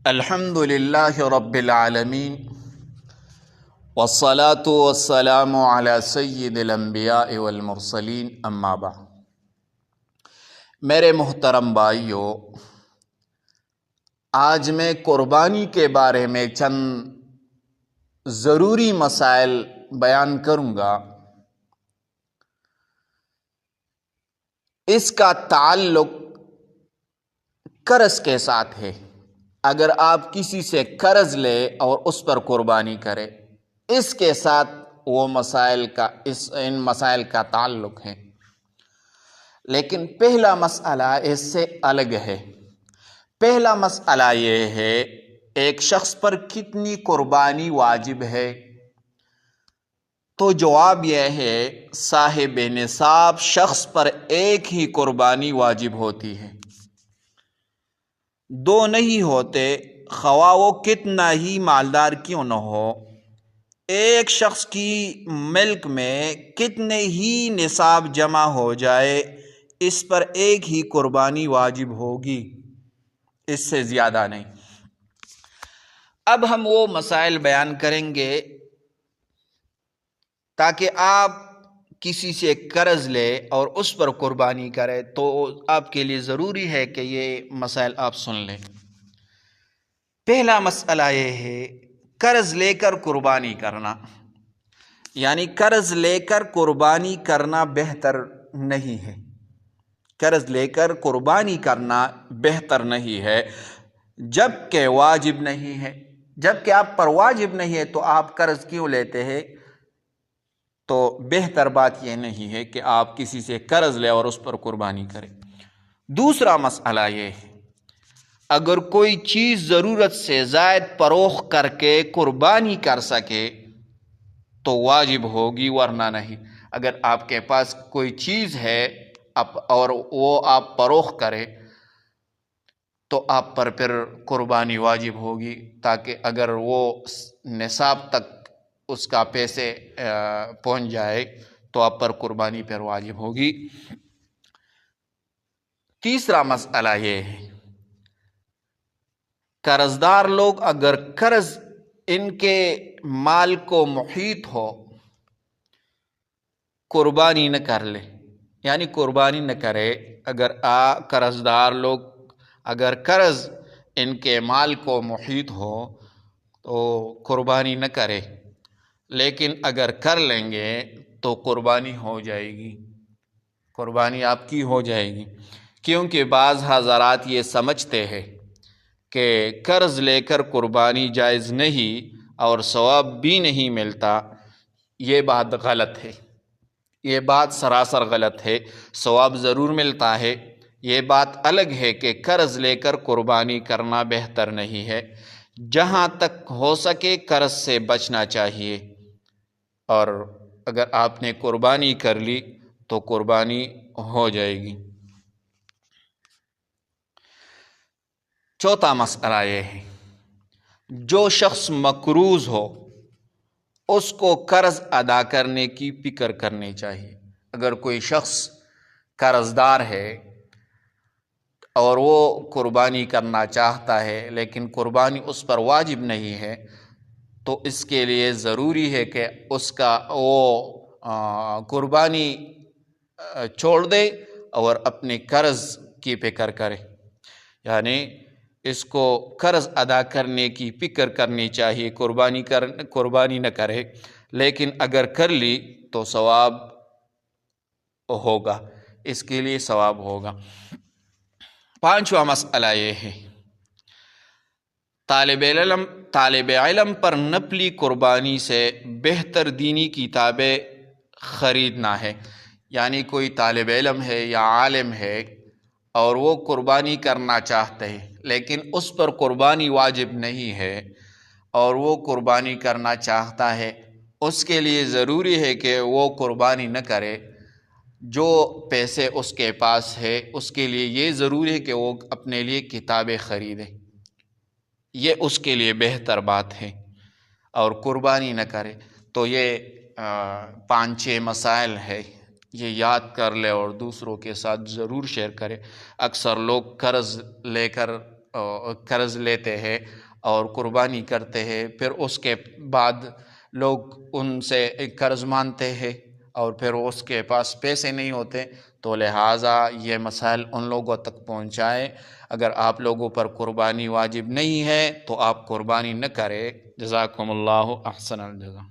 الحمد للہ رب العالمین والصلاة والسلام علی سید الانبیاء والمرسلین اما بعد۔ میرے محترم بھائیو، آج میں قربانی کے بارے میں چند ضروری مسائل بیان کروں گا۔ اس کا تعلق قرض کے ساتھ ہے۔ اگر آپ کسی سے قرض لے اور اس پر قربانی کرے، اس کے ساتھ ان مسائل کا تعلق ہے، لیکن پہلا مسئلہ اس سے الگ ہے۔ پہلا مسئلہ یہ ہے، ایک شخص پر کتنی قربانی واجب ہے؟ تو جواب یہ ہے، صاحب نصاب شخص پر ایک ہی قربانی واجب ہوتی ہے، دو نہیں ہوتے، خواہ وہ کتنا ہی مالدار کیوں نہ ہو۔ ایک شخص کی ملک میں کتنے ہی نصاب جمع ہو جائے، اس پر ایک ہی قربانی واجب ہوگی، اس سے زیادہ نہیں۔ اب ہم وہ مسائل بیان کریں گے تاکہ آپ کسی سے قرض لے اور اس پر قربانی کرے تو آپ کے لیے ضروری ہے کہ یہ مسائل آپ سن لیں۔ پہلا مسئلہ یہ ہے، قرض لے کر قربانی کرنا، یعنی قرض لے کر قربانی کرنا بہتر نہیں ہے۔ قرض لے کر قربانی کرنا بہتر نہیں ہے، جبکہ واجب نہیں ہے۔ جبکہ آپ پر واجب نہیں ہے تو آپ قرض کیوں لیتے ہیں؟ تو بہتر بات یہ نہیں ہے کہ آپ کسی سے قرض لیں اور اس پر قربانی کریں۔ دوسرا مسئلہ یہ ہے، اگر کوئی چیز ضرورت سے زائد فروخت کر کے قربانی کر سکے تو واجب ہوگی، ورنہ نہیں۔ اگر آپ کے پاس کوئی چیز ہے اور وہ آپ فروخت کرے تو آپ پر پھر قربانی واجب ہوگی، تاکہ اگر وہ نصاب تک اس کا پیسے پہنچ جائے تو آپ پر قربانی پھر واجب ہوگی۔ تیسرا مسئلہ یہ ہے، قرض دار لوگ اگر قرض ان کے مال کو محیط ہو، قربانی نہ کر لے، یعنی قربانی نہ کرے۔ اگر قرض دار لوگ اگر قرض ان کے مال کو محیط ہو تو قربانی نہ کرے، لیکن اگر کر لیں گے تو قربانی ہو جائے گی، قربانی آپ کی ہو جائے گی۔ کیونکہ بعض حضرات یہ سمجھتے ہیں کہ قرض لے کر قربانی جائز نہیں اور ثواب بھی نہیں ملتا۔ یہ بات غلط ہے، یہ بات سراسر غلط ہے۔ ثواب ضرور ملتا ہے، یہ بات الگ ہے کہ قرض لے کر قربانی کرنا بہتر نہیں ہے۔ جہاں تک ہو سکے قرض سے بچنا چاہیے، اور اگر آپ نے قربانی کر لی تو قربانی ہو جائے گی۔ چوتھا مسئلہ یہ ہے، جو شخص مقروض ہو اس کو قرض ادا کرنے کی فکر کرنی چاہیے۔ اگر کوئی شخص قرض دار ہے اور وہ قربانی کرنا چاہتا ہے لیکن قربانی اس پر واجب نہیں ہے، تو اس کے لیے ضروری ہے کہ اس کا وہ قربانی چھوڑ دے اور اپنے قرض کی فکر کرے، یعنی اس کو قرض ادا کرنے کی فکر کرنی چاہیے، قربانی نہ کرے۔ لیکن اگر کر لی تو ثواب ہوگا، اس کے لیے ثواب ہوگا۔ پانچواں مسئلہ یہ ہے، طالب علم پر نفلی قربانی سے بہتر دینی کتابیں خریدنا ہے۔ یعنی کوئی طالب علم ہے یا عالم ہے اور وہ قربانی کرنا چاہتے ہیں لیکن اس پر قربانی واجب نہیں ہے اور وہ قربانی کرنا چاہتا ہے، اس کے لیے ضروری ہے کہ وہ قربانی نہ کرے۔ جو پیسے اس کے پاس ہے اس کے لیے یہ ضروری ہے کہ وہ اپنے لیے کتابیں خریدے، یہ اس کے لیے بہتر بات ہے، اور قربانی نہ کرے۔ تو یہ 5-6 مسائل ہے، یہ یاد کر لے اور دوسروں کے ساتھ ضرور شیئر کرے۔ اکثر لوگ قرض لے کر قرض لیتے ہیں اور قربانی کرتے ہیں، پھر اس کے بعد لوگ ان سے قرض مانتے ہیں اور پھر اس کے پاس پیسے نہیں ہوتے، تو لہٰذا یہ مسائل ان لوگوں تک پہنچائیں۔ اگر آپ لوگوں پر قربانی واجب نہیں ہے تو آپ قربانی نہ کریں۔ جزاکم اللہ احسن الجزا۔